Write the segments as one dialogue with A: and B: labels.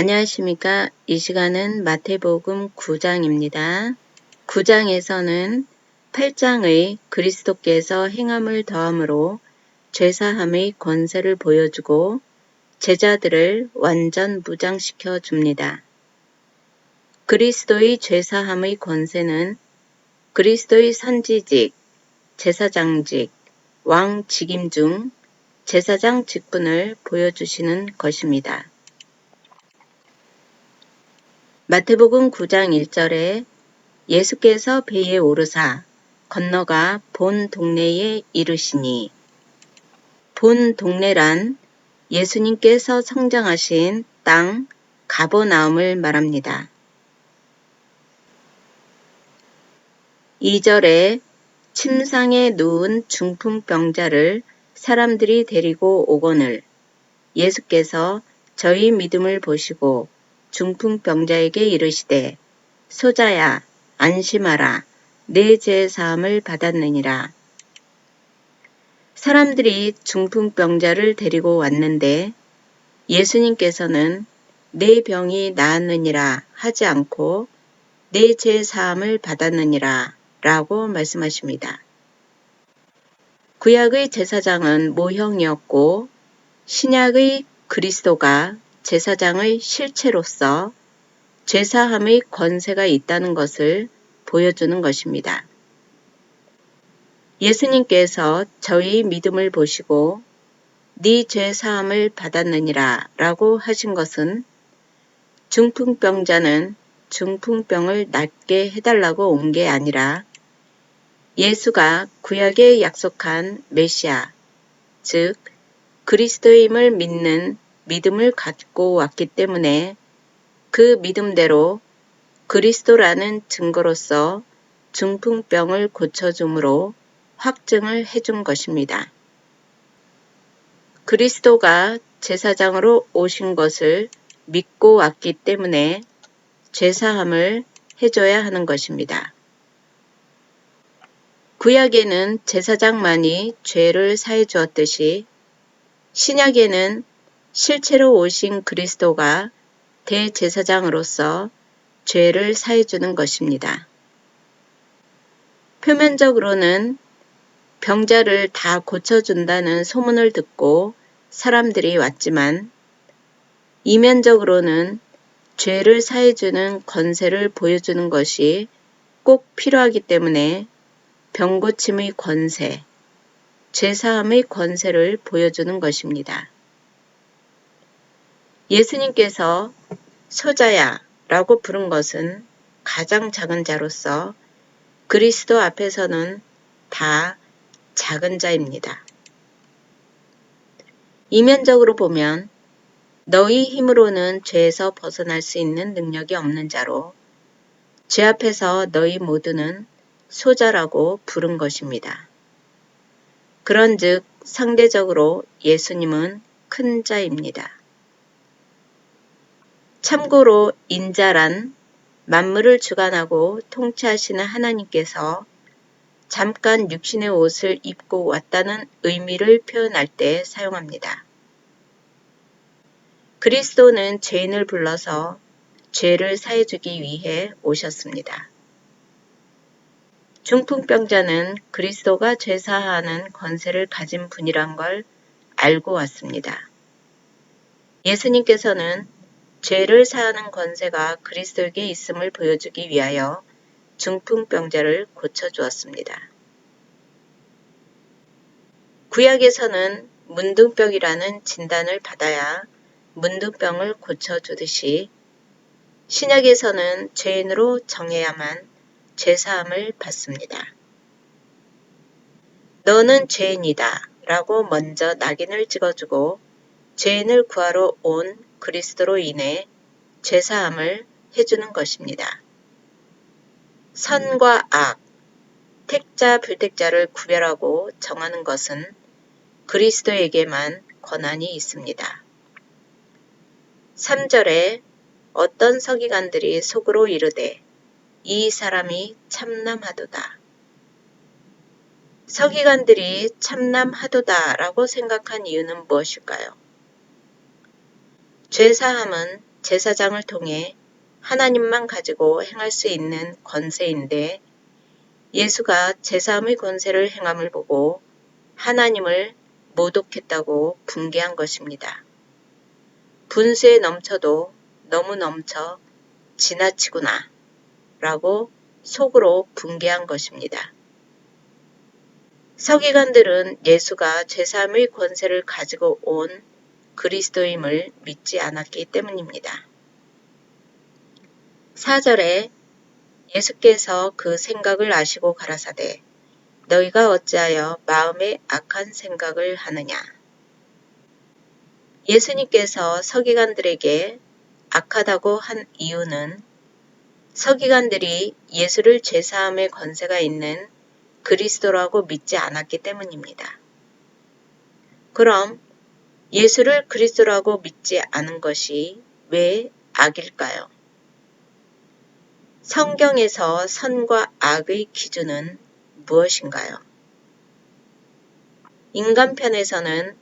A: 안녕하십니까. 이 시간은 마태복음 9장입니다. 9장에서는 8장의 그리스도께서 행함을 더함으로 죄사함의 권세를 보여주고 제자들을 완전 무장시켜 줍니다. 그리스도의 죄사함의 권세는 그리스도의 선지직, 제사장직, 왕 직임 중 제사장 직분을 보여주시는 것입니다. 마태복음 9장 1절에 예수께서 배에 오르사 건너가 본 동네에 이르시니, 본 동네란 예수님께서 성장하신 땅 가버나움을 말합니다. 2절에 침상에 누운 중풍병자를 사람들이 데리고 오거늘 예수께서 저희 믿음을 보시고 중풍병자에게 이르시되 소자야 안심하라 내 죄 사함을 받았느니라. 사람들이 중풍병자를 데리고 왔는데 예수님께서는 내 병이 나았느니라 하지 않고 내 죄 사함을 받았느니라 라고 말씀하십니다. 구약의 제사장은 모형이었고 신약의 그리스도가 제사장의 실체로서 죄사함의 권세가 있다는 것을 보여주는 것입니다. 예수님께서 저희 믿음을 보시고 네 죄사함을 받았느니라 라고 하신 것은 중풍병자는 중풍병을 낫게 해달라고 온 게 아니라 예수가 구약에 약속한 메시아, 즉 그리스도임을 믿는 믿음을 갖고 왔기 때문에 그 믿음대로 그리스도라는 증거로서 중풍병을 고쳐줌으로 확증을 해준 것입니다. 그리스도가 제사장으로 오신 것을 믿고 왔기 때문에 죄사함을 해줘야 하는 것입니다. 구약에는 제사장만이 죄를 사해 주었듯이 신약에는 실체로 오신 그리스도가 대제사장으로서 죄를 사해 주는 것입니다. 표면적으로는 병자를 다 고쳐준다는 소문을 듣고 사람들이 왔지만 이면적으로는 죄를 사해주는 권세를 보여주는 것이 꼭 필요하기 때문에 병고침의 권세, 죄사함의 권세를 보여주는 것입니다. 예수님께서 소자야 라고 부른 것은 가장 작은 자로서 그리스도 앞에서는 다 작은 자입니다. 이면적으로 보면 너희 힘으로는 죄에서 벗어날 수 있는 능력이 없는 자로 죄 앞에서 너희 모두는 소자라고 부른 것입니다. 그런즉 상대적으로 예수님은 큰 자입니다. 참고로 인자란 만물을 주관하고 통치하시는 하나님께서 잠깐 육신의 옷을 입고 왔다는 의미를 표현할 때 사용합니다. 그리스도는 죄인을 불러서 죄를 사해주기 위해 오셨습니다. 중풍병자는 그리스도가 죄사하는 권세를 가진 분이란 걸 알고 왔습니다. 예수님께서는 죄를 사하는 권세가 그리스도에게 있음을 보여주기 위하여 중풍병자를 고쳐주었습니다. 구약에서는 문둥병이라는 진단을 받아야 문둥병을 고쳐주듯이 신약에서는 죄인으로 정해야만 죄사함을 받습니다. 너는 죄인이다 라고 먼저 낙인을 찍어주고 죄인을 구하러 온 그리스도로 인해 죄사함을 해주는 것입니다. 선과 악, 택자 불택자를 구별하고 정하는 것은 그리스도에게만 권한이 있습니다. 3절에 어떤 서기관들이 속으로 이르되 이 사람이 참남하도다. 서기관들이 참남하도다 라고 생각한 이유는 무엇일까요? 죄사함은 제사장을 통해 하나님만 가지고 행할 수 있는 권세인데 예수가 제사함의 권세를 행함을 보고 하나님을 모독했다고 분개한 것입니다. 분수에 넘쳐도 너무 넘쳐 지나치구나 라고 속으로 분개한 것입니다. 서기관들은 예수가 제사함의 권세를 가지고 온 그리스도임을 믿지 않았기 때문입니다. 4절에 예수께서 그 생각을 아시고 가라사대 너희가 어찌하여 마음에 악한 생각을 하느냐. 예수님께서 서기관들에게 악하다고 한 이유는 서기관들이 예수를 제사함의 권세가 있는 그리스도라고 믿지 않았기 때문입니다. 그럼 예수를 그리스도라고 믿지 않은 것이 왜 악일까요? 성경에서 선과 악의 기준은 무엇인가요? 인간 편에서는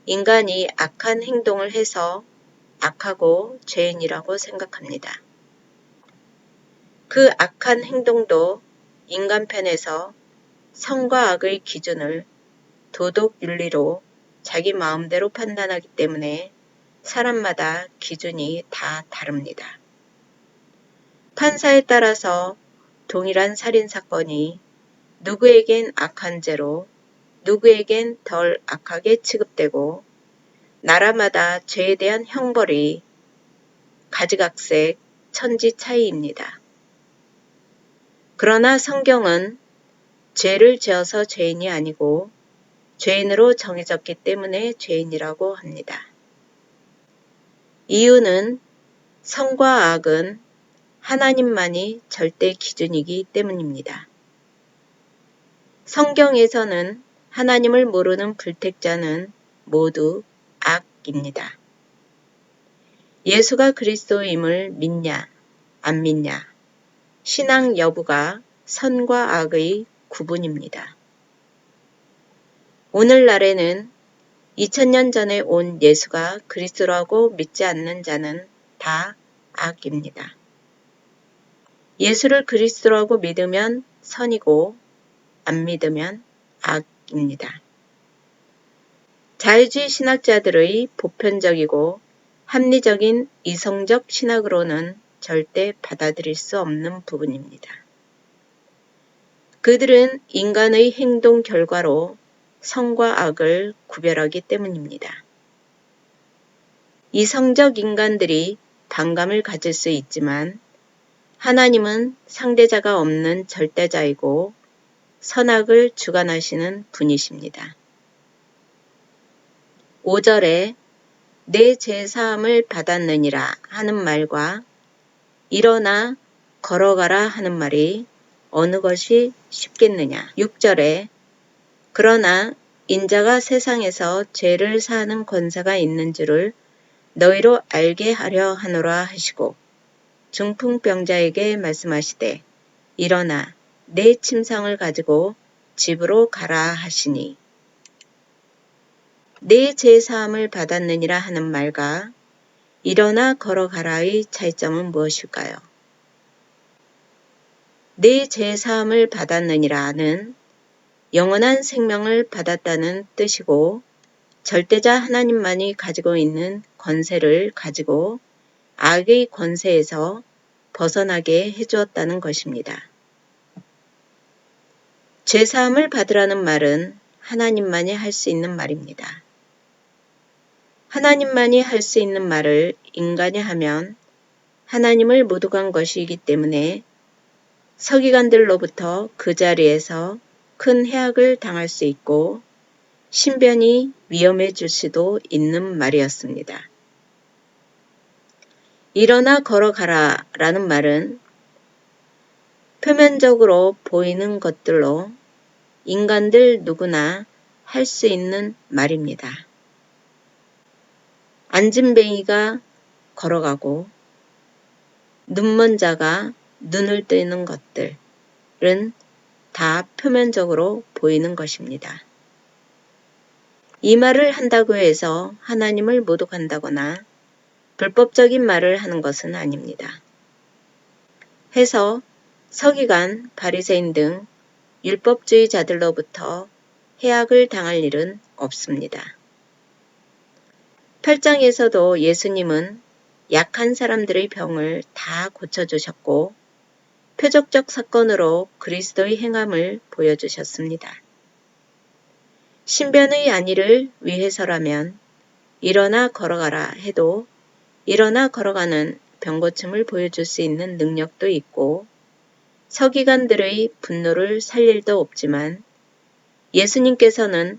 A: 인간이 악한 행동을 해서 악하고 죄인이라고 생각합니다. 그 악한 행동도 인간 편에서 선과 악의 기준을 도덕 윤리로 자기 마음대로 판단하기 때문에 사람마다 기준이 다 다릅니다. 판사에 따라서 동일한 살인사건이 누구에겐 악한 죄로 누구에겐 덜 악하게 취급되고 나라마다 죄에 대한 형벌이 가지각색 천지 차이입니다. 그러나 성경은 죄를 지어서 죄인이 아니고 죄인으로 정해졌기 때문에 죄인이라고 합니다. 이유는 선과 악은 하나님만이 절대 기준이기 때문입니다. 성경에서는 하나님을 모르는 불택자는 모두 악입니다. 예수가 그리스도임을 믿냐 안 믿냐 신앙 여부가 선과 악의 구분입니다. 오늘날에는 2000년 전에 온 예수가 그리스도라고 믿지 않는 자는 다 악입니다. 예수를 그리스도라고 믿으면 선이고 안 믿으면 악입니다. 자유주의 신학자들의 보편적이고 합리적인 이성적 신학으로는 절대 받아들일 수 없는 부분입니다. 그들은 인간의 행동 결과로 선과 악을 구별하기 때문입니다. 이성적 인간들이 반감을 가질 수 있지만 하나님은 상대자가 없는 절대자이고 선악을 주관하시는 분이십니다. 5절에 내 죄사함을 받았느니라 하는 말과 일어나 걸어가라 하는 말이 어느 것이 쉽겠느냐. 6절에 그러나 인자가 세상에서 죄를 사하는 권세가 있는 줄을 너희로 알게 하려 하노라 하시고 중풍병자에게 말씀하시되 일어나 내 침상을 가지고 집으로 가라 하시니 내 죄사함을 받았느니라 하는 말과 일어나 걸어가라의 차이점은 무엇일까요? 내 죄사함을 받았느니라는 영원한 생명을 받았다는 뜻이고 절대자 하나님만이 가지고 있는 권세를 가지고 악의 권세에서 벗어나게 해주었다는 것입니다. 죄사함을 받으라는 말은 하나님만이 할 수 있는 말입니다. 하나님만이 할 수 있는 말을 인간이 하면 하나님을 모독한 것이기 때문에 서기관들로부터 그 자리에서 큰 해악을 당할 수 있고 신변이 위험해질 수도 있는 말이었습니다. 일어나 걸어가라 라는 말은 표면적으로 보이는 것들로 인간들 누구나 할 수 있는 말입니다. 안진뱅이가 걸어가고 눈먼 자가 눈을 뜨는 것들은 다 표면적으로 보이는 것입니다. 이 말을 한다고 해서 하나님을 모독한다거나 불법적인 말을 하는 것은 아닙니다. 해서 서기관, 바리새인 등 율법주의자들로부터 해악을 당할 일은 없습니다. 8장에서도 예수님은 약한 사람들의 병을 다 고쳐주셨고 표적적 사건으로 그리스도의 행함을 보여주셨습니다. 신변의 안위를 위해서라면 일어나 걸어가라 해도 일어나 걸어가는 병고침을 보여줄 수 있는 능력도 있고 서기관들의 분노를 살 일도 없지만 예수님께서는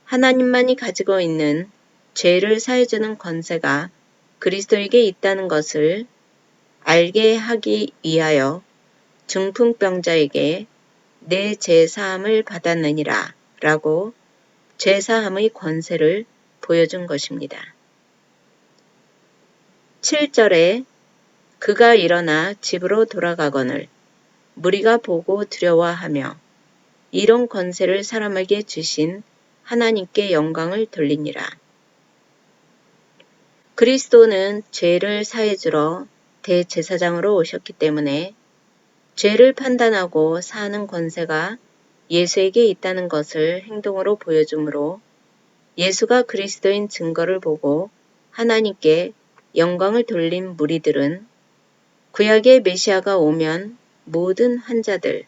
A: 하나님만이 가지고 있는 죄를 사해주는 권세가 그리스도에게 있다는 것을 알게 하기 위하여 중풍병자에게 내 죄사함을 받았느니라 라고 죄사함의 권세를 보여준 것입니다. 7절에 그가 일어나 집으로 돌아가거늘 무리가 보고 두려워하며 이런 권세를 사람에게 주신 하나님께 영광을 돌리니라. 그리스도는 죄를 사해주러 대제사장으로 오셨기 때문에 죄를 판단하고 사하는 권세가 예수에게 있다는 것을 행동으로 보여주므로 예수가 그리스도인 증거를 보고 하나님께 영광을 돌린 무리들은 구약의 메시아가 오면 모든 환자들,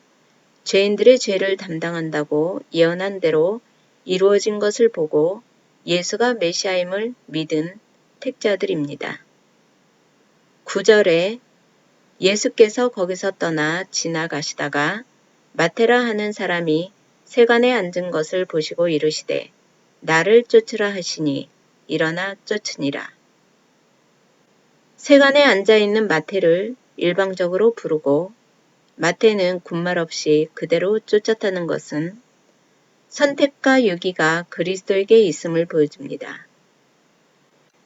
A: 죄인들의 죄를 담당한다고 예언한 대로 이루어진 것을 보고 예수가 메시아임을 믿은 택자들입니다. 9절에 예수께서 거기서 떠나 지나가시다가 마테라 하는 사람이 세관에 앉은 것을 보시고 이르시되 나를 쫓으라 하시니 일어나 쫓으니라. 세관에 앉아있는 마테를 일방적으로 부르고 마테는 군말 없이 그대로 쫓았다는 것은 선택과 유기가 그리스도에게 있음을 보여줍니다.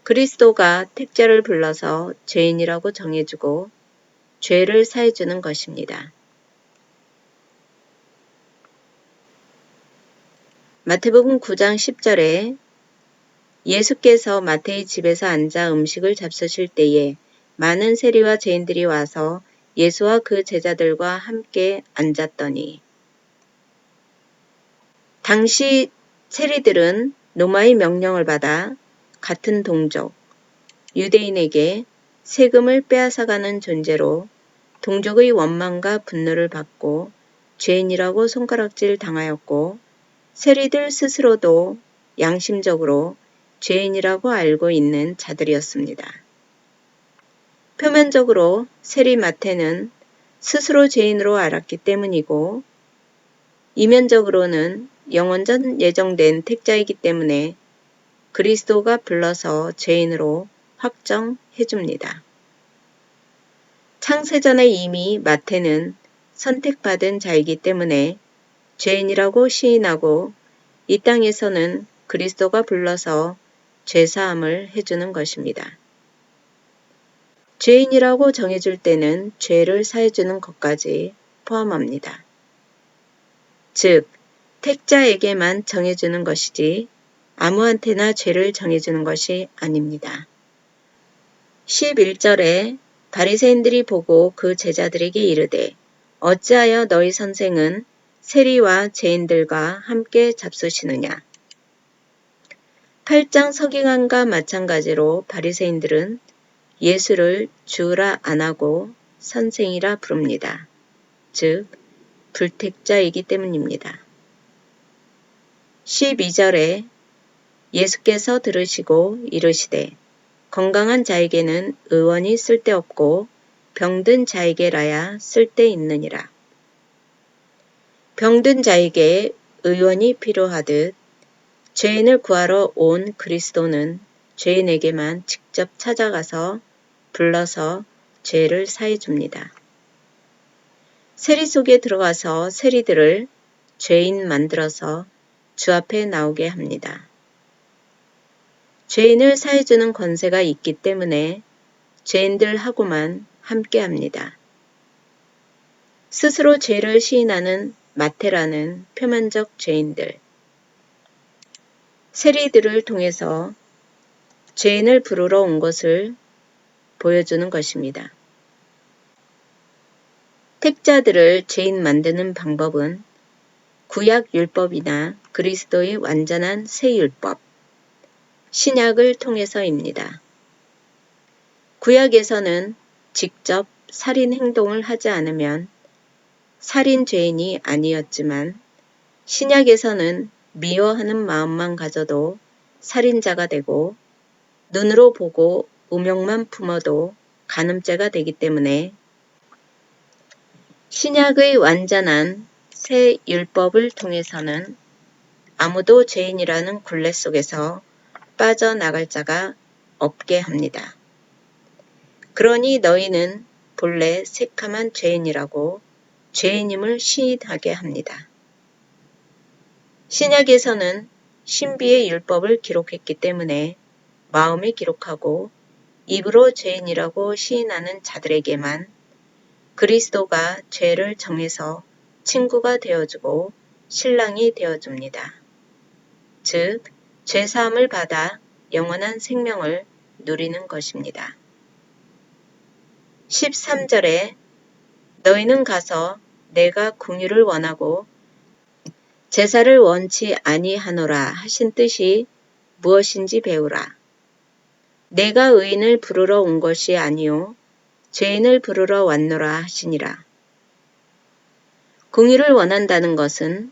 A: 그리스도가 택자를 불러서 죄인이라고 정해주고 죄를 사해주는 것입니다. 마태복음 9장 10절에 예수께서 마태의 집에서 앉아 음식을 잡수실 때에 많은 세리와 죄인들이 와서 예수와 그 제자들과 함께 앉았더니 당시 세리들은 로마의 명령을 받아 같은 동족, 유대인에게 세금을 빼앗아가는 존재로 동족의 원망과 분노를 받고 죄인이라고 손가락질 당하였고 세리들 스스로도 양심적으로 죄인이라고 알고 있는 자들이었습니다. 표면적으로 세리 마태는 스스로 죄인으로 알았기 때문이고 이면적으로는 영원전 예정된 택자이기 때문에 그리스도가 불러서 죄인으로 확정해 줍니다. 창세전에 이미 마태는 선택받은 자이기 때문에 죄인이라고 시인하고 이 땅에서는 그리스도가 불러서 죄사함을 해주는 것입니다. 죄인이라고 정해줄 때는 죄를 사해주는 것까지 포함합니다. 즉, 택자에게만 정해주는 것이지 아무한테나 죄를 정해주는 것이 아닙니다. 11절에 바리새인들이 보고 그 제자들에게 이르되 어찌하여 너희 선생은 세리와 죄인들과 함께 잡수시느냐. 8장 서기관과 마찬가지로 바리새인들은 예수를 주라 안 하고 선생이라 부릅니다. 즉, 불택자이기 때문입니다. 12절에 예수께서 들으시고 이르시되 건강한 자에게는 의원이 쓸데없고 병든 자에게라야 쓸데있느니라. 병든 자에게 의원이 필요하듯 죄인을 구하러 온 그리스도는 죄인에게만 직접 찾아가서 불러서 죄를 사해줍니다. 세리 속에 들어가서 세리들을 죄인 만들어서 주 앞에 나오게 합니다. 죄인을 사해주는 권세가 있기 때문에 죄인들하고만 함께합니다. 스스로 죄를 시인하는 마태라는 표면적 죄인들, 세리들을 통해서 죄인을 부르러 온 것을 보여주는 것입니다. 택자들을 죄인 만드는 방법은 구약 율법이나 그리스도의 완전한 새 율법, 신약을 통해서입니다. 구약에서는 직접 살인 행동을 하지 않으면 살인 죄인이 아니었지만 신약에서는 미워하는 마음만 가져도 살인자가 되고 눈으로 보고 음욕만 품어도 간음죄가 되기 때문에 신약의 완전한 새 율법을 통해서는 아무도 죄인이라는 굴레 속에서 빠져나갈 자가 없게 합니다. 그러니 너희는 본래 새카만 죄인이라고 죄인임을 시인하게 합니다. 신약에서는 신비의 율법을 기록했기 때문에 마음에 기록하고 입으로 죄인이라고 시인하는 자들에게만 그리스도가 죄를 정해서 친구가 되어주고 신랑이 되어줍니다. 즉, 죄사함을 받아 영원한 생명을 누리는 것입니다. 13절에 너희는 가서 내가 궁유를 원하고 제사를 원치 아니하노라 하신 뜻이 무엇인지 배우라. 내가 의인을 부르러 온 것이 아니요 죄인을 부르러 왔노라 하시니라. 궁유를 원한다는 것은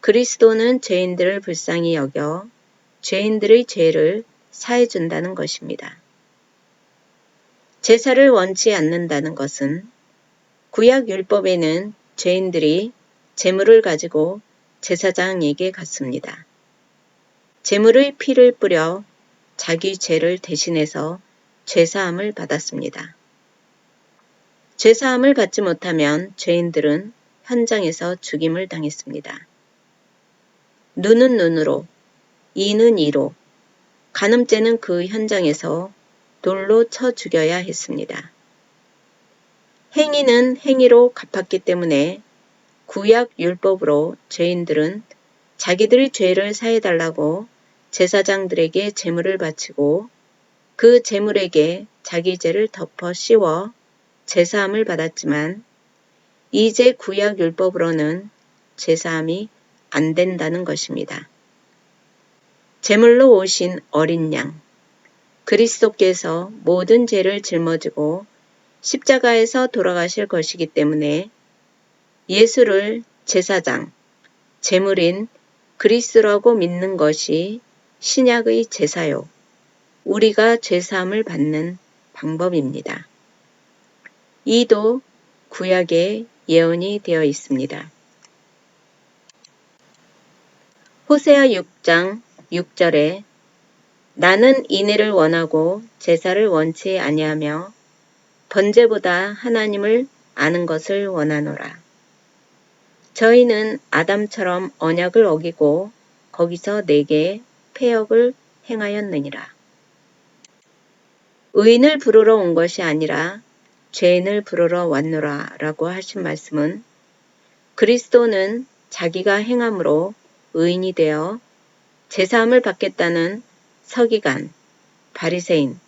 A: 그리스도는 죄인들을 불쌍히 여겨 죄인들의 죄를 사해준다는 것입니다. 제사를 원치 않는다는 것은 구약 율법에는 죄인들이 제물을 가지고 제사장에게 갔습니다. 제물의 피를 뿌려 자기 죄를 대신해서 죄사함을 받았습니다. 죄사함을 받지 못하면 죄인들은 현장에서 죽임을 당했습니다. 눈은 눈으로, 이는 이로, 간음죄는 그 현장에서 돌로 쳐 죽여야 했습니다. 행위는 행위로 갚았기 때문에 구약 율법으로 죄인들은 자기들의 죄를 사해달라고 제사장들에게 제물을 바치고 그 제물에게 자기 죄를 덮어 씌워 제사함을 받았지만 이제 구약 율법으로는 제사함이 안 된다는 것입니다. 제물로 오신 어린 양, 그리스도께서 모든 죄를 짊어지고 십자가에서 돌아가실 것이기 때문에 예수를 제사장, 제물인 그리스도라고 믿는 것이 신약의 제사요, 우리가 죄사함을 받는 방법입니다. 이도 구약에 예언이 되어 있습니다. 호세아 6장 6절에 나는 인애를 원하고 제사를 원치 아니하며 번제보다 하나님을 아는 것을 원하노라. 저희는 아담처럼 언약을 어기고 거기서 내게 패역을 행하였느니라. 의인을 부르러 온 것이 아니라 죄인을 부르러 왔노라 라고 하신 말씀은 그리스도는 자기가 행함으로 의인이 되어 제사함을 받겠다는 서기관, 바리새인,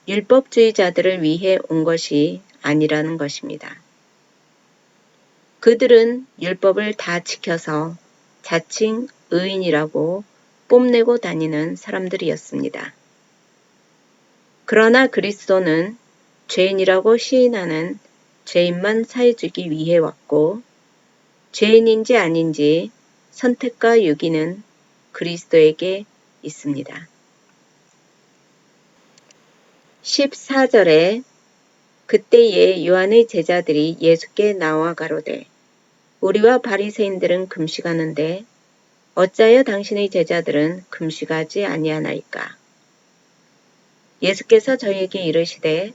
A: 율법주의자들을 위해 온 것이 아니라는 것입니다. 그들은 율법을 다 지켜서 자칭 의인이라고 뽐내고 다니는 사람들이었습니다. 그러나 그리스도는 죄인이라고 시인하는 죄인만 사해주기 위해 왔고 죄인인지 아닌지 선택과 유기는 그리스도에게 있습니다. 14절에 그때에 요한의 제자들이 예수께 나와 가로되 우리와 바리새인들은 금식하는데 어찌하여 당신의 제자들은 금식하지 아니하나이까? 예수께서 저희에게 이르시되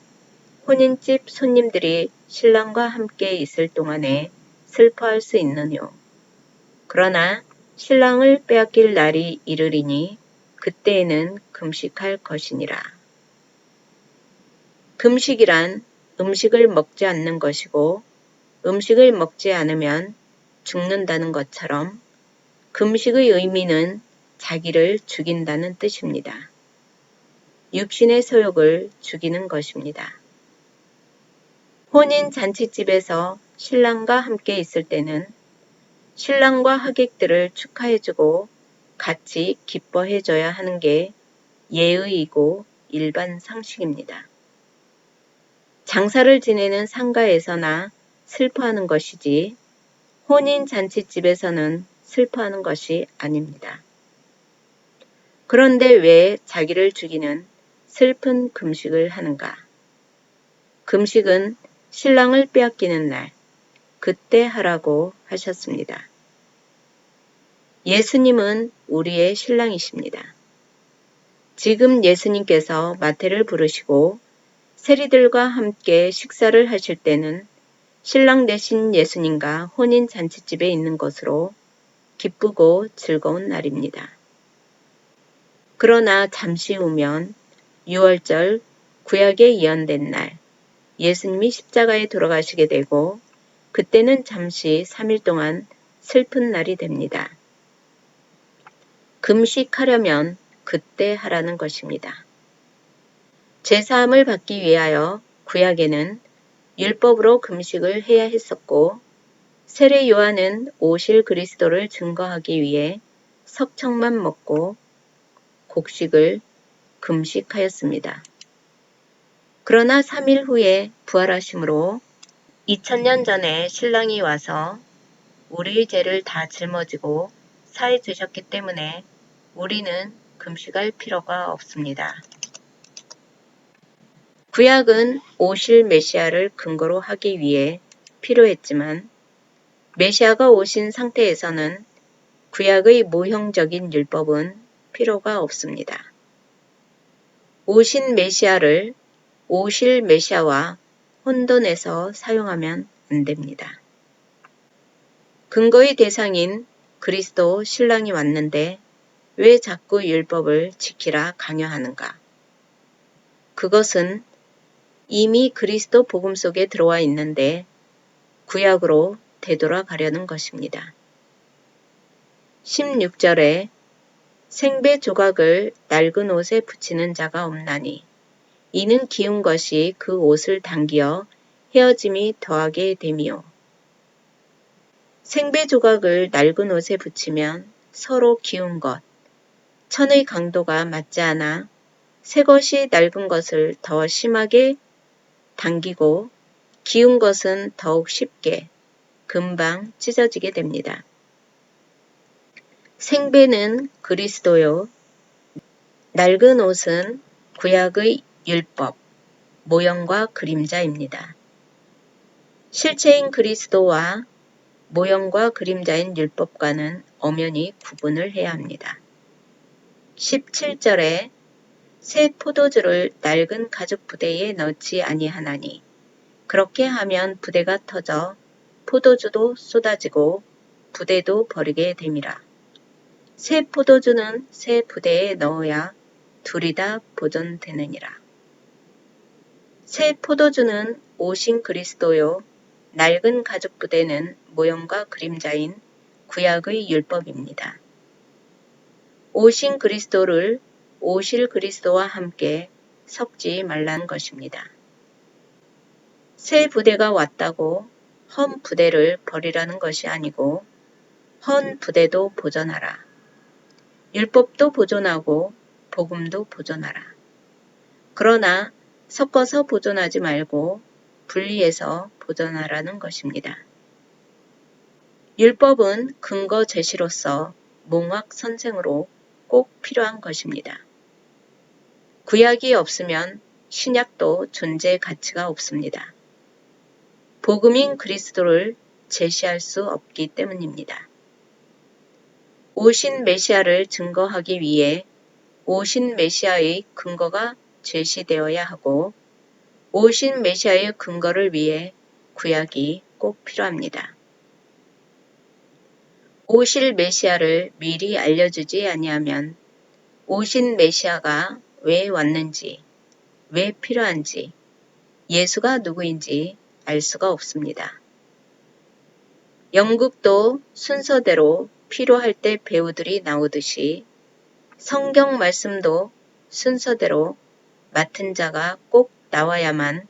A: 혼인집 손님들이 신랑과 함께 있을 동안에 슬퍼할 수 있느뇨. 그러나 신랑을 빼앗길 날이 이르리니 그때에는 금식할 것이니라. 금식이란 음식을 먹지 않는 것이고 음식을 먹지 않으면 죽는다는 것처럼 금식의 의미는 자기를 죽인다는 뜻입니다. 육신의 소욕을 죽이는 것입니다. 혼인 잔치집에서 신랑과 함께 있을 때는 신랑과 하객들을 축하해주고 같이 기뻐해줘야 하는 게 예의이고 일반 상식입니다. 장사를 지내는 상가에서나 슬퍼하는 것이지 혼인 잔치집에서는 슬퍼하는 것이 아닙니다. 그런데 왜 자기를 죽이는 슬픈 금식을 하는가? 금식은 신랑을 빼앗기는 날, 그때 하라고 하셨습니다. 예수님은 우리의 신랑이십니다. 지금 예수님께서 마태를 부르시고 세리들과 함께 식사를 하실 때는 신랑 되신 예수님과 혼인 잔치집에 있는 것으로 기쁘고 즐거운 날입니다. 그러나 잠시 후면 6월절 구약에 예언된 날 예수님이 십자가에 돌아가시게 되고 그때는 잠시 3일 동안 슬픈 날이 됩니다. 금식하려면 그때 하라는 것입니다. 제사함을 받기 위하여 구약에는 율법으로 금식을 해야 했었고 세례 요한은 오실 그리스도를 증거하기 위해 석청만 먹고 곡식을 금식하였습니다. 그러나 3일 후에 부활하심으로 2000년 전에 신랑이 와서 우리의 죄를 다 짊어지고 사해 주셨기 때문에 우리는 금식할 필요가 없습니다. 구약은 오실 메시아를 근거로 하기 위해 필요했지만 메시아가 오신 상태에서는 구약의 모형적인 율법은 필요가 없습니다. 오신 메시아를 오실 메시아와 혼돈해서 사용하면 안 됩니다. 근거의 대상인 그리스도 신랑이 왔는데 왜 자꾸 율법을 지키라 강요하는가? 그것은 이미 그리스도 복음 속에 들어와 있는데 구약으로 되돌아가려는 것입니다. 16절에 생배 조각을 낡은 옷에 붙이는 자가 없나니 이는 기운 것이 그 옷을 당기어 헤어짐이 더하게 됨이요. 생배 조각을 낡은 옷에 붙이면 서로 기운 것, 천의 강도가 맞지 않아 새 것이 낡은 것을 더 심하게 당기고 기운 것은 더욱 쉽게 금방 찢어지게 됩니다. 생배는 그리스도요. 낡은 옷은 구약의 율법, 모형과 그림자입니다. 실체인 그리스도와 모형과 그림자인 율법과는 엄연히 구분을 해야 합니다. 17절에 새 포도주를 낡은 가죽 부대에 넣지 아니하나니 그렇게 하면 부대가 터져 포도주도 쏟아지고 부대도 버리게 됨이라. 새 포도주는 새 부대에 넣어야 둘이 다 보존되느니라. 새 포도주는 오신 그리스도요. 낡은 가죽 부대는 모형과 그림자인 구약의 율법입니다. 오신 그리스도를 오실 그리스도와 함께 섞지 말라는 것입니다. 새 부대가 왔다고 헌 부대를 버리라는 것이 아니고 헌 부대도 보존하라. 율법도 보존하고 복음도 보존하라. 그러나 섞어서 보존하지 말고 분리해서 보존하라는 것입니다. 율법은 근거 제시로서 몽학 선생으로 꼭 필요한 것입니다. 구약이 없으면 신약도 존재 가치가 없습니다. 복음인 그리스도를 제시할 수 없기 때문입니다. 오신 메시아를 증거하기 위해 오신 메시아의 근거가 제시되어야 하고 오신 메시아의 근거를 위해 구약이 꼭 필요합니다. 오실 메시아를 미리 알려주지 아니하면 오신 메시아가 왜 왔는지, 왜 필요한지, 예수가 누구인지 알 수가 없습니다. 연극도 순서대로 필요할 때 배우들이 나오듯이 성경 말씀도 순서대로 맡은 자가 꼭 나와야만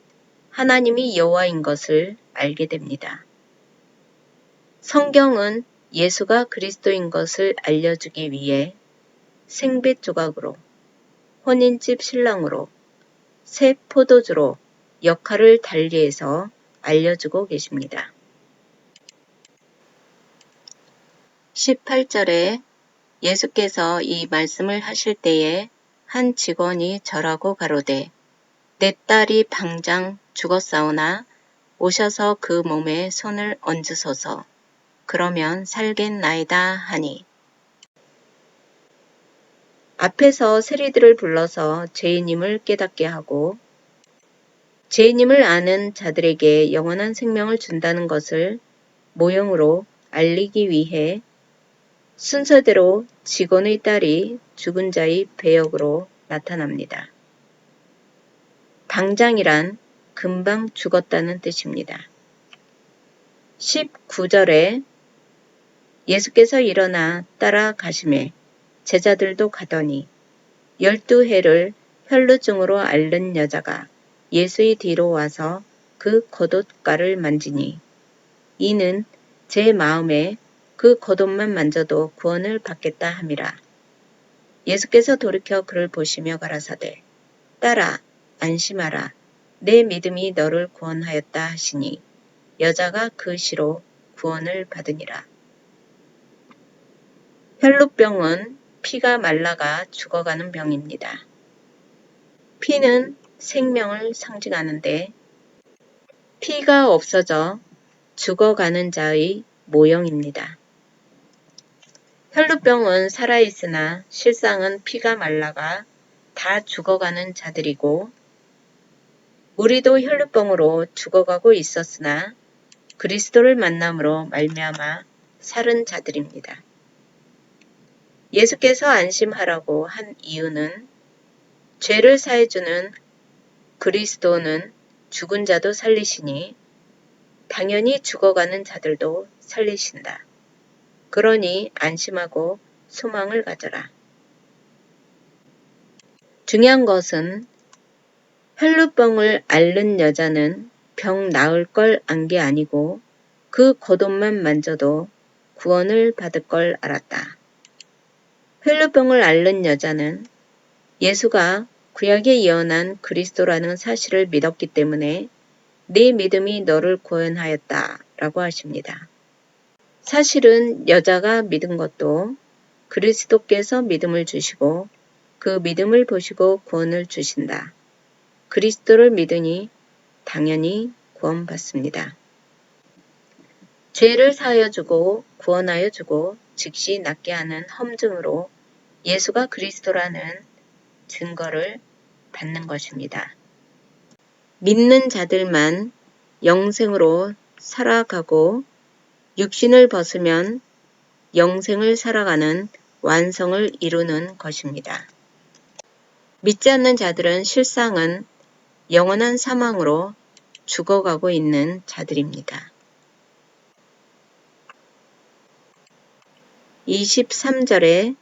A: 하나님이 여호와인 것을 알게 됩니다. 성경은 예수가 그리스도인 것을 알려주기 위해 생빛 조각으로, 혼인집 신랑으로, 새 포도주로 역할을 달리해서 알려주고 계십니다. 18절에 예수께서 이 말씀을 하실 때에 한 직원이 절하고 가로되 내 딸이 방장 죽었사오나 오셔서 그 몸에 손을 얹으소서 그러면 살겠나이다 하니 앞에서 세리들을 불러서 죄인임을 깨닫게 하고 죄인임을 아는 자들에게 영원한 생명을 준다는 것을 모형으로 알리기 위해 순서대로 직원의 딸이 죽은 자의 배역으로 나타납니다. 방장이란 금방 죽었다는 뜻입니다. 19절에 예수께서 일어나 따라가시매 제자들도 가더니 12해를 혈루증으로 앓는 여자가 예수의 뒤로 와서 그 겉옷가를 만지니 이는 제 마음에 그 겉옷만 만져도 구원을 받겠다 함이라. 예수께서 돌이켜 그를 보시며 가라사대 딸아 안심하라 내 믿음이 너를 구원하였다 하시니 여자가 그 시로 구원을 받으니라. 혈루병은 피가 말라가 죽어가는 병입니다. 피는 생명을 상징하는데 피가 없어져 죽어가는 자의 모형입니다. 혈루병은 살아있으나 실상은 피가 말라가 다 죽어가는 자들이고 우리도 혈루병으로 죽어가고 있었으나 그리스도를 만남으로 말미암아 살은 자들입니다. 예수께서 안심하라고 한 이유는 죄를 사해주는 그리스도는 죽은 자도 살리시니 당연히 죽어가는 자들도 살리신다. 그러니 안심하고 소망을 가져라. 중요한 것은 혈루병을 앓는 여자는 병 나을 걸 안 게 아니고 그 겉옷만 만져도 구원을 받을 걸 알았다. 혈루병을 앓는 여자는 예수가 구약에 예언한 그리스도라는 사실을 믿었기 때문에 네 믿음이 너를 구원하였다 라고 하십니다. 사실은 여자가 믿은 것도 그리스도께서 믿음을 주시고 그 믿음을 보시고 구원을 주신다. 그리스도를 믿으니 당연히 구원받습니다. 죄를 사하여 주고 구원하여 주고 즉시 낫게 하는 험증으로 예수가 그리스도라는 증거를 받는 것입니다. 믿는 자들만 영생으로 살아가고 육신을 벗으면 영생을 살아가는 완성을 이루는 것입니다. 믿지 않는 자들은 실상은 영원한 사망으로 죽어가고 있는 자들입니다. 23절에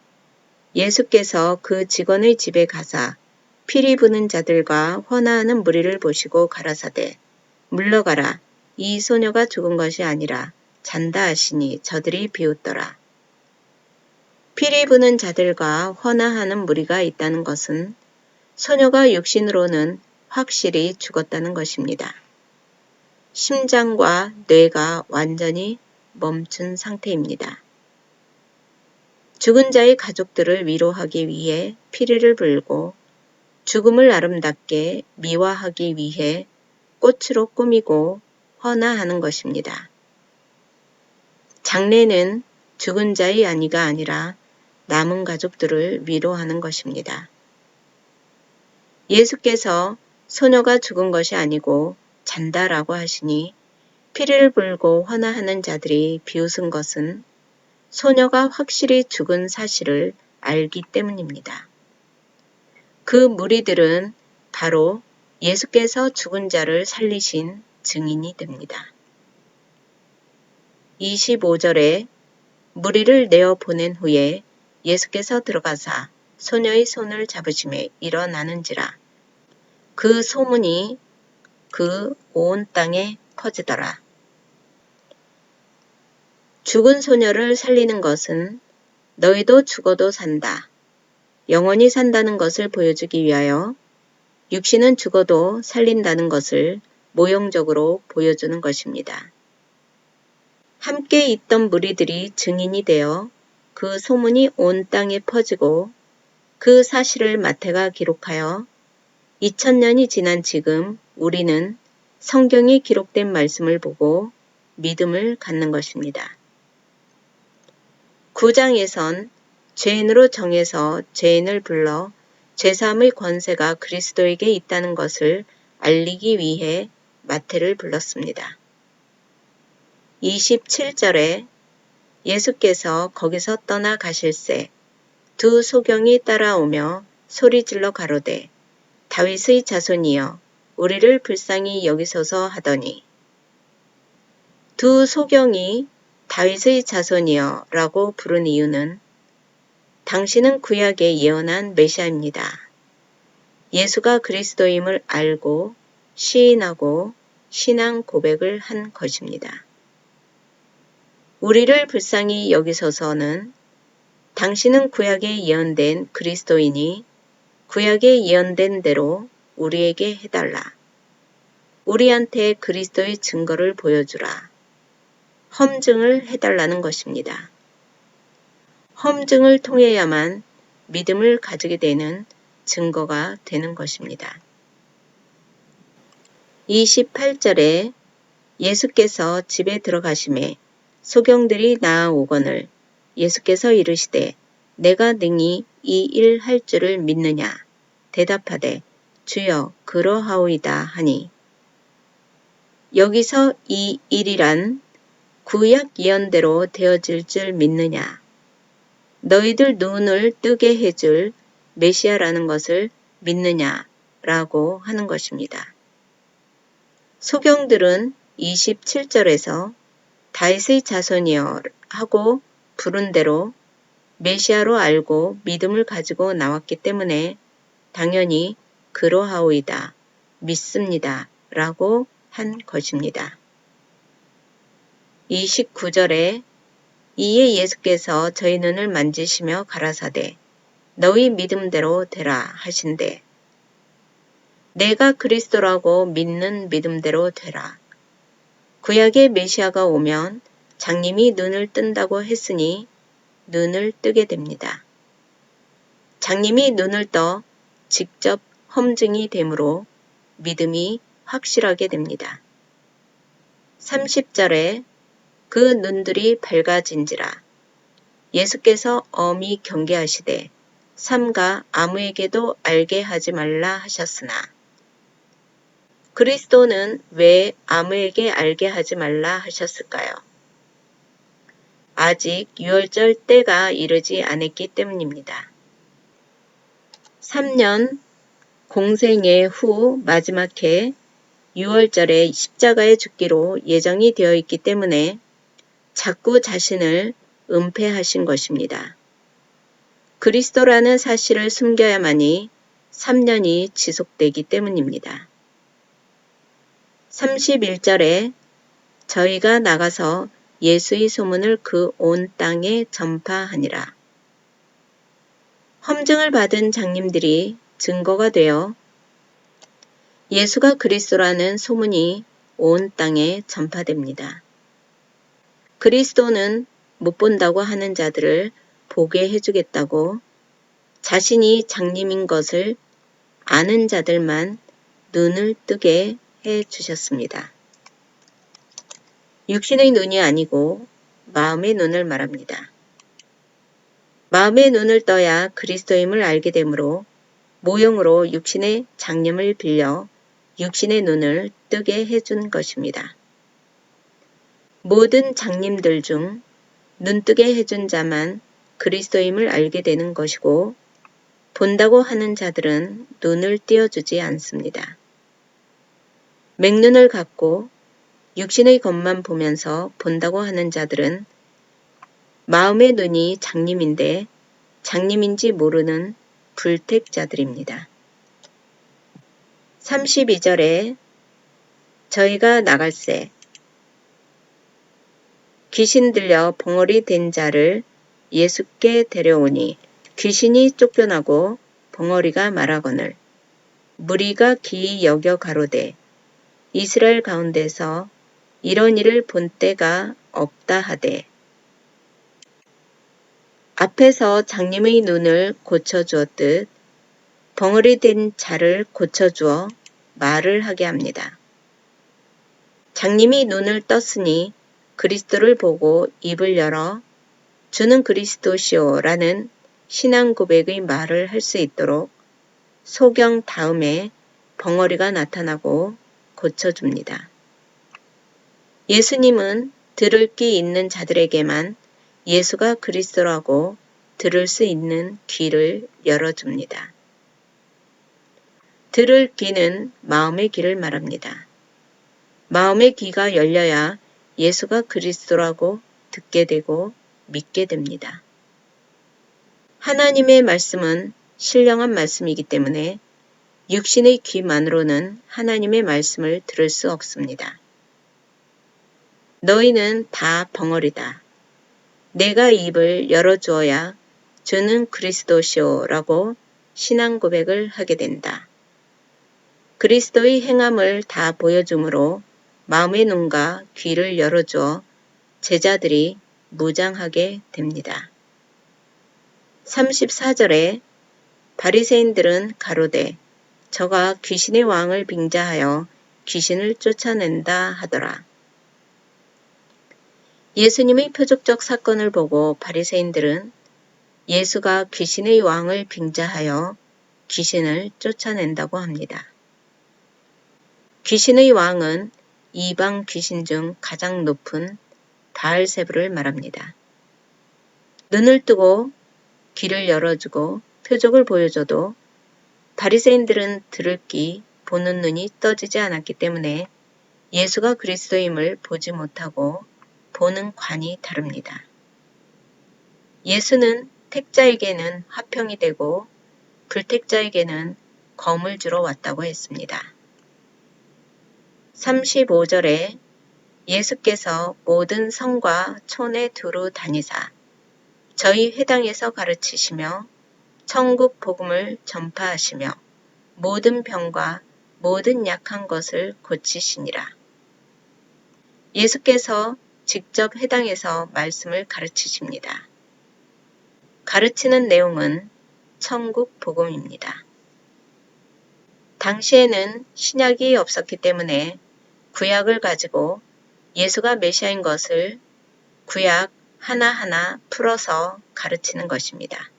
A: 예수께서 그 직원의 집에 가사 피리 부는 자들과 헌화하는 무리를 보시고 가라사대 물러가라 이 소녀가 죽은 것이 아니라 잔다 하시니 저들이 비웃더라. 피리 부는 자들과 헌화하는 무리가 있다는 것은 소녀가 육신으로는 확실히 죽었다는 것입니다. 심장과 뇌가 완전히 멈춘 상태입니다. 죽은 자의 가족들을 위로하기 위해 피리를 불고 죽음을 아름답게 미화하기 위해 꽃으로 꾸미고 헌화하는 것입니다. 장례는 죽은 자의 안위가 아니라 남은 가족들을 위로하는 것입니다. 예수께서 소녀가 죽은 것이 아니고 잔다라고 하시니 피리를 불고 헌화하는 자들이 비웃은 것은 소녀가 확실히 죽은 사실을 알기 때문입니다. 그 무리들은 바로 예수께서 죽은 자를 살리신 증인이 됩니다. 25절에 무리를 내어 보낸 후에 예수께서 들어가사 소녀의 손을 잡으심에 일어나는지라 그 소문이 그 온 땅에 퍼지더라. 죽은 소녀를 살리는 것은 너희도 죽어도 산다. 영원히 산다는 것을 보여주기 위하여 육신은 죽어도 살린다는 것을 모형적으로 보여주는 것입니다. 함께 있던 무리들이 증인이 되어 그 소문이 온 땅에 퍼지고 그 사실을 마태가 기록하여 2000년이 지난 지금 우리는 성경에 기록된 말씀을 보고 믿음을 갖는 것입니다. 9장에선 죄인으로 정해서 죄인을 불러 죄사함의 권세가 그리스도에게 있다는 것을 알리기 위해 마태를 불렀습니다. 27절에 예수께서 거기서 떠나 가실새 두 소경이 따라오며 소리질러 가로되 다윗의 자손이여 우리를 불쌍히 여기소서 하더니 두 소경이 다윗의 자손이여 라고 부른 이유는 당신은 구약에 예언한 메시아입니다. 예수가 그리스도임을 알고 시인하고 신앙 고백을 한 것입니다. 우리를 불쌍히 여기소서는 당신은 구약에 예언된 그리스도이니 구약에 예언된 대로 우리에게 해달라. 우리한테 그리스도의 증거를 보여주라. 험증을 해달라는 것입니다. 험증을 통해야만 믿음을 가지게 되는 증거가 되는 것입니다. 28절에 예수께서 집에 들어가심에 소경들이 나아오거늘 예수께서 이르시되 내가 능히 이 일 할 줄을 믿느냐 대답하되 주여 그러하오이다 하니 여기서 이 일이란 구약 예언대로 되어질 줄 믿느냐 너희들 눈을 뜨게 해줄 메시아라는 것을 믿느냐라고 하는 것입니다. 소경들은 27절에서 다윗의 자손이여 하고 부른 대로 메시아로 알고 믿음을 가지고 나왔기 때문에 당연히 그러하오이다, 믿습니다 라고 한 것입니다. 29절에 이에 예수께서 저희 눈을 만지시며 가라사대 너희 믿음대로 되라 하신대 내가 그리스도라고 믿는 믿음대로 되라. 구약의 메시아가 오면 장님이 눈을 뜬다고 했으니 눈을 뜨게 됩니다. 장님이 눈을 떠 직접 험증이 되므로 믿음이 확실하게 됩니다. 30절에 그 눈들이 밝아진지라 예수께서 엄히 경계하시되 삼가 아무에게도 알게 하지 말라 하셨으나 그리스도는 왜 아무에게 알게 하지 말라 하셨을까요? 아직 유월절 때가 이르지 않았기 때문입니다. 3년 공생애 후 마지막 해 6월절에 십자가에 죽기로 예정이 되어 있기 때문에 자꾸 자신을 은폐하신 것입니다. 그리스도라는 사실을 숨겨야만이 3년이 지속되기 때문입니다. 31절에 저희가 나가서 예수의 소문을 그 온 땅에 전파하니라. 험증을 받은 장님들이 증거가 되어 예수가 그리스도라는 소문이 온 땅에 전파됩니다. 그리스도는 못 본다고 하는 자들을 보게 해주겠다고 자신이 장님인 것을 아는 자들만 눈을 뜨게 해주셨습니다. 육신의 눈이 아니고 마음의 눈을 말합니다. 마음의 눈을 떠야 그리스도임을 알게 되므로 모형으로 육신의 장님을 빌려 육신의 눈을 뜨게 해준 것입니다. 모든 장님들 중 눈뜨게 해준 자만 그리스도임을 알게 되는 것이고 본다고 하는 자들은 눈을 띄어주지 않습니다. 맹눈을 갖고 육신의 것만 보면서 본다고 하는 자들은 마음의 눈이 장님인데 장님인지 모르는 불택자들입니다. 32절에 저희가 나갈새. 귀신 들려 벙어리 된 자를 예수께 데려오니 귀신이 쫓겨나고 벙어리가 말하거늘 무리가 기이 여겨 가로되 이스라엘 가운데서 이런 일을 본 때가 없다 하되 앞에서 장님의 눈을 고쳐주었듯 벙어리 된 자를 고쳐주어 말을 하게 합니다. 장님이 눈을 떴으니 그리스도를 보고 입을 열어 주는 그리스도시오 라는 신앙 고백의 말을 할 수 있도록 소경 다음에 벙어리가 나타나고 고쳐줍니다. 예수님은 들을 귀 있는 자들에게만 예수가 그리스도라고 들을 수 있는 귀를 열어줍니다. 들을 귀는 마음의 귀를 말합니다. 마음의 귀가 열려야 예수가 그리스도라고 듣게 되고 믿게 됩니다. 하나님의 말씀은 신령한 말씀이기 때문에 육신의 귀만으로는 하나님의 말씀을 들을 수 없습니다. 너희는 다 벙어리다. 내가 입을 열어주어야 주는 그리스도시오 라고 신앙 고백을 하게 된다. 그리스도의 행함을 다 보여주므로 마음의 눈과 귀를 열어주어 제자들이 무장하게 됩니다. 34절에 바리새인들은 가로되 저가 귀신의 왕을 빙자하여 귀신을 쫓아낸다 하더라. 예수님의 표적적 사건을 보고 바리새인들은 예수가 귀신의 왕을 빙자하여 귀신을 쫓아낸다고 합니다. 귀신의 왕은 이방 귀신 중 가장 높은 바알세불을 말합니다. 눈을 뜨고 귀를 열어주고 표적을 보여줘도 바리새인들은 들을 귀, 보는 눈이 떠지지 않았기 때문에 예수가 그리스도임을 보지 못하고 보는 관이 다릅니다. 예수는 택자에게는 화평이 되고 불택자에게는 검을 주러 왔다고 했습니다. 35절에 예수께서 모든 성과 촌에 두루 다니사 저희 회당에서 가르치시며 천국 복음을 전파하시며 모든 병과 모든 약한 것을 고치시니라. 예수께서 직접 회당에서 말씀을 가르치십니다. 가르치는 내용은 천국 복음입니다. 당시에는 신약이 없었기 때문에 구약을 가지고 예수가 메시아인 것을 구약 하나하나 풀어서 가르치는 것입니다.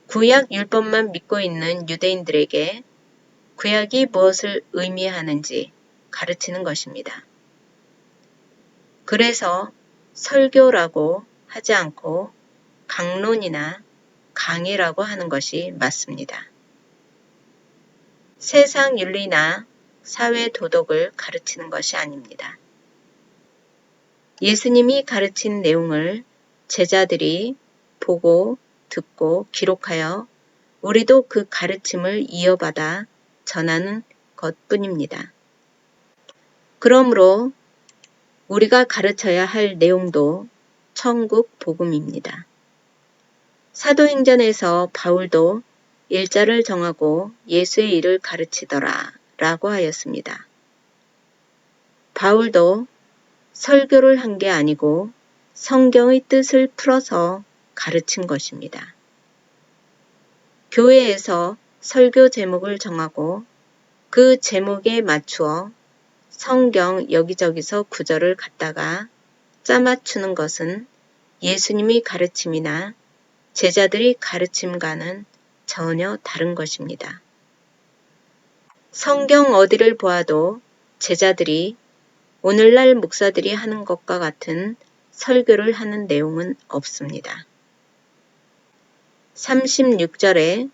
A: 구약 율법만 믿고 있는 유대인들에게 구약이 무엇을 의미하는지 가르치는 것입니다. 그래서 설교라고 하지 않고 강론이나 강의라고 하는 것이 맞습니다. 세상 윤리나 사회 도덕을 가르치는 것이 아닙니다. 예수님이 가르친 내용을 제자들이 보고 듣고 기록하여 우리도 그 가르침을 이어받아 전하는 것뿐입니다. 그러므로 우리가 가르쳐야 할 내용도 천국 복음입니다. 사도행전에서 바울도 일자를 정하고 예수의 일을 가르치더라 라고 하였습니다. 바울도 설교를 한 게 아니고 성경의 뜻을 풀어서 가르친 것입니다. 교회에서 설교 제목을 정하고 그 제목에 맞추어 성경 여기저기서 구절을 갖다가 짜맞추는 것은 예수님의 가르침이나 제자들의 가르침과는 전혀 다른 것입니다. 성경 어디를 보아도 제자들이 오늘날 목사들이 하는 것과 같은 설교를 하는 내용은 없습니다. 36절에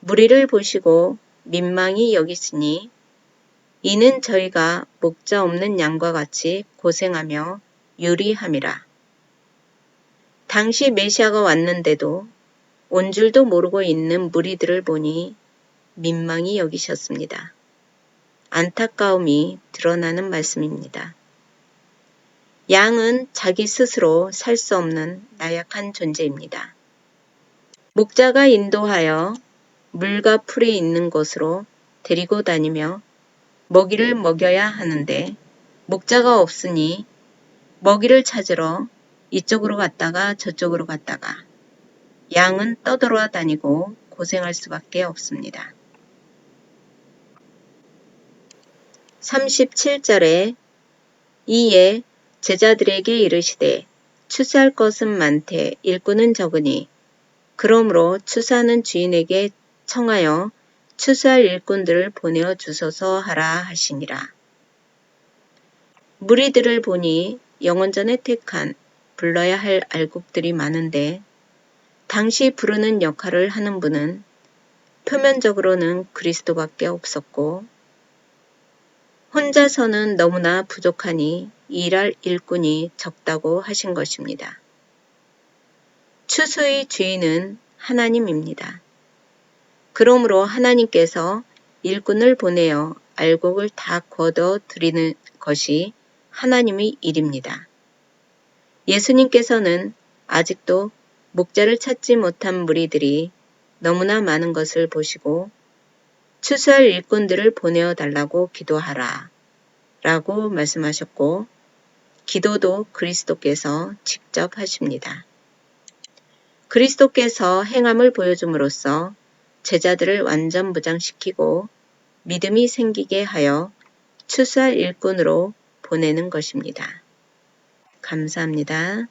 A: 무리를 보시고 민망히 여기시니 이는 저희가 목자 없는 양과 같이 고생하며 유리함이라. 당시 메시아가 왔는데도 온 줄도 모르고 있는 무리들을 보니 민망히 여기셨습니다. 안타까움이 드러나는 말씀입니다. 양은 자기 스스로 살 수 없는 나약한 존재입니다. 목자가 인도하여 물과 풀이 있는 곳으로 데리고 다니며 먹이를 먹여야 하는데 목자가 없으니 먹이를 찾으러 이쪽으로 갔다가 저쪽으로 갔다가 양은 떠돌아다니고 고생할 수밖에 없습니다. 37절에 이에 제자들에게 이르시되 추수할 것은 많되 일꾼은 적으니 그러므로 추수하는 주인에게 청하여 추수할 일꾼들을 보내어 주소서 하라 하시니라. 무리들을 보니 영원전에 택한 불러야 할 알곡들이 많은데 당시 부르는 역할을 하는 분은 표면적으로는 그리스도밖에 없었고 혼자서는 너무나 부족하니 일할 일꾼이 적다고 하신 것입니다. 추수의 주인은 하나님입니다. 그러므로 하나님께서 일꾼을 보내어 알곡을 다 거둬 드리는 것이 하나님의 일입니다. 예수님께서는 아직도 목자를 찾지 못한 무리들이 너무나 많은 것을 보시고 추수할 일꾼들을 보내어 달라고 기도하라 라고 말씀하셨고 기도도 그리스도께서 직접 하십니다. 그리스도께서 행함을 보여줌으로써 제자들을 완전 무장시키고 믿음이 생기게 하여 추수할 일꾼으로 보내는 것입니다. 감사합니다.